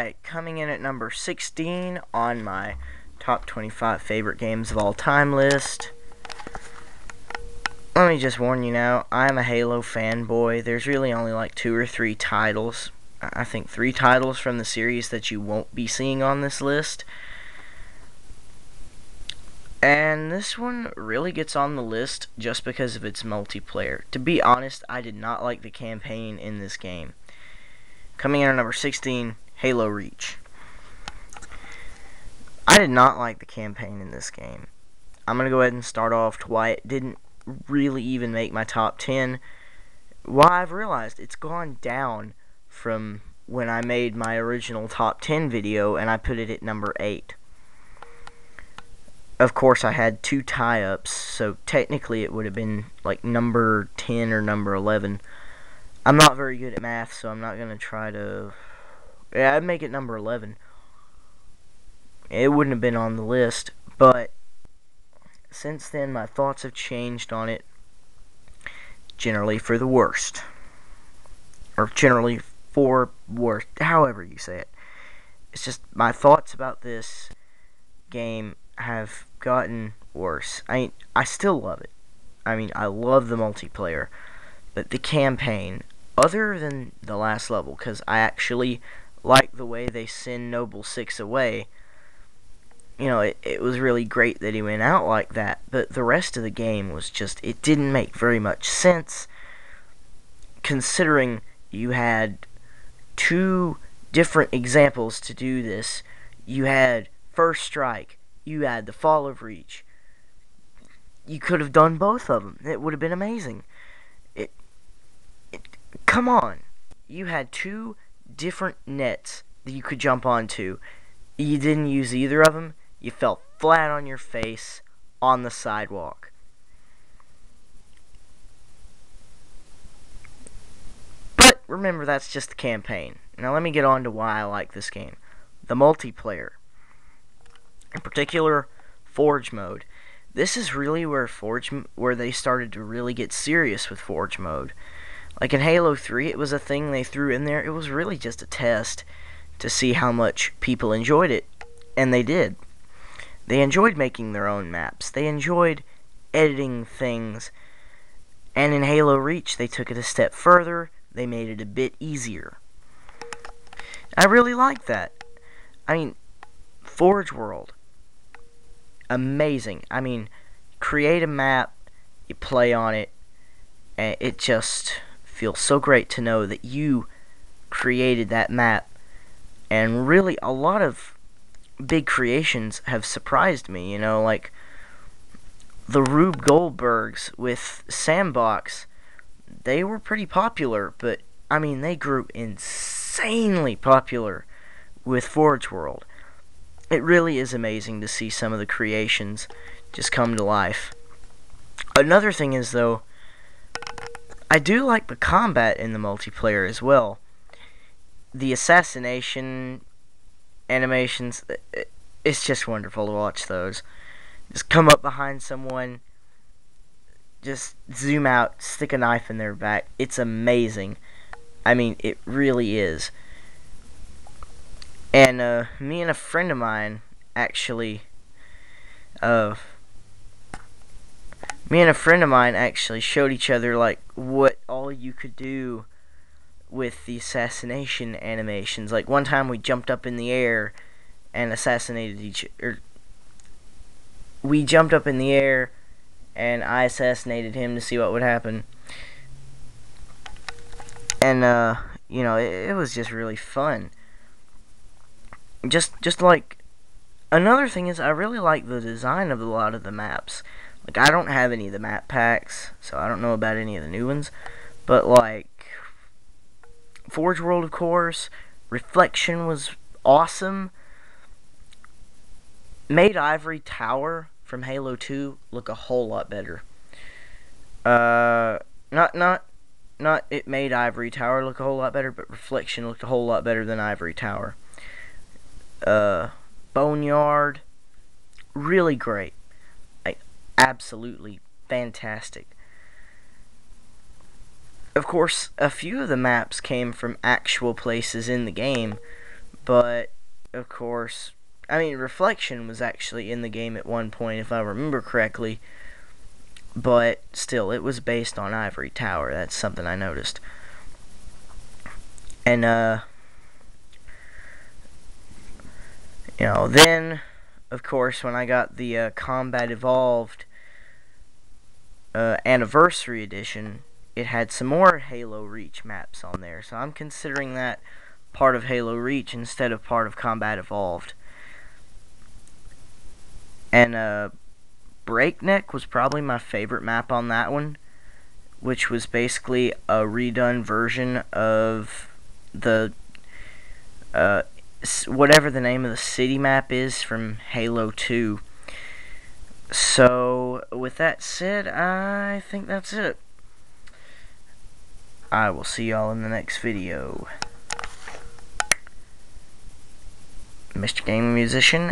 Alright, coming in at number 16 on my top 25 favorite games of all time list. Let me just warn you now, I'm a Halo fanboy. There's really only like 2 or 3 titles. I think 3 titles from the series that you won't be seeing on this list. And this one really gets on the list just because of its multiplayer. To be honest, I did not like the campaign in this game. Coming in at number 16, Halo Reach. I did not like the campaign in this game. I'm going to go ahead and start off to why it didn't really even make my top 10. Why I've realized it's gone down from when I made my original top 10 video and I put it at number 8. Of course, I had 2 tie-ups, so technically it would have been like number 10 or number 11. I'm not very good at math, so I'm not going to try to... Yeah, I'd make it number 11. It wouldn't have been on the list, but since then my thoughts have changed on it, generally for the worst. Or generally for worst, however you say it. It's just my thoughts about this game have gotten worse. I still love it. I mean, I love the multiplayer, but the campaign, other than the last level, because I actually like the way they send Noble 6 away. You know, it was really great that he went out like that, but the rest of the game was just, it didn't make very much sense, considering you had 2 different examples to do this. You had First Strike, you had the Fall of Reach. You could have done both of them. It would have been amazing. Come on. You had 2 different nets that you could jump onto. You didn't use either of them. You fell flat on your face on the sidewalk. But remember, that's just the campaign. Now let me get on to why I like this game. The multiplayer. In particular, Forge mode. This is really where they started to really get serious with Forge mode. Like in Halo 3, it was a thing they threw in there. It was really just a test to see how much people enjoyed it. And they did. They enjoyed making their own maps. They enjoyed editing things. And in Halo Reach, they took it a step further. They made it a bit easier. I really like that. I mean, Forge World. Amazing. I mean, create a map, you play on it, and it just feels so great to know that you created that map. And really, a lot of big creations have surprised me, you know, like the Rube Goldbergs with Sandbox. They were pretty popular, but I mean, they grew insanely popular with Forge World. It really is amazing to see some of the creations just come to life. Another thing is, though, I do like the combat in the multiplayer as well. The assassination animations, it's just wonderful to watch those. Just come up behind someone, just zoom out, stick a knife in their back. It's amazing. I mean, it really is. And me and a friend of mine actually showed each other like what all you could do with the assassination animations. Like one time we jumped up in the air and we jumped up in the air and I assassinated him to see what would happen. And you know, it was just really fun. Just like, another thing is, I really like the design of a lot of the maps. Like, I don't have any of the map packs, so I don't know about any of the new ones. But, like, Forge World, of course, Reflection was awesome. Made Ivory Tower from Halo 2 look a whole lot better. Not it made Ivory Tower look a whole lot better, but Reflection looked a whole lot better than Ivory Tower. Boneyard, really great. Like, absolutely fantastic. Of course, a few of the maps came from actual places in the game, But, of course, I mean, Reflection was actually in the game at one point, if I remember correctly. But, still, it was based on Ivory Tower. That's something I noticed. And, then, of course, when I got the Combat Evolved Anniversary Edition, it had some more Halo Reach maps on there. So I'm considering that part of Halo Reach instead of part of Combat Evolved. And Breakneck was probably my favorite map on that one, which was basically a redone version of the whatever the name of the city map is from Halo 2. So, with that said, I think that's it. I will see y'all in the next video. Mr. Gaming Musician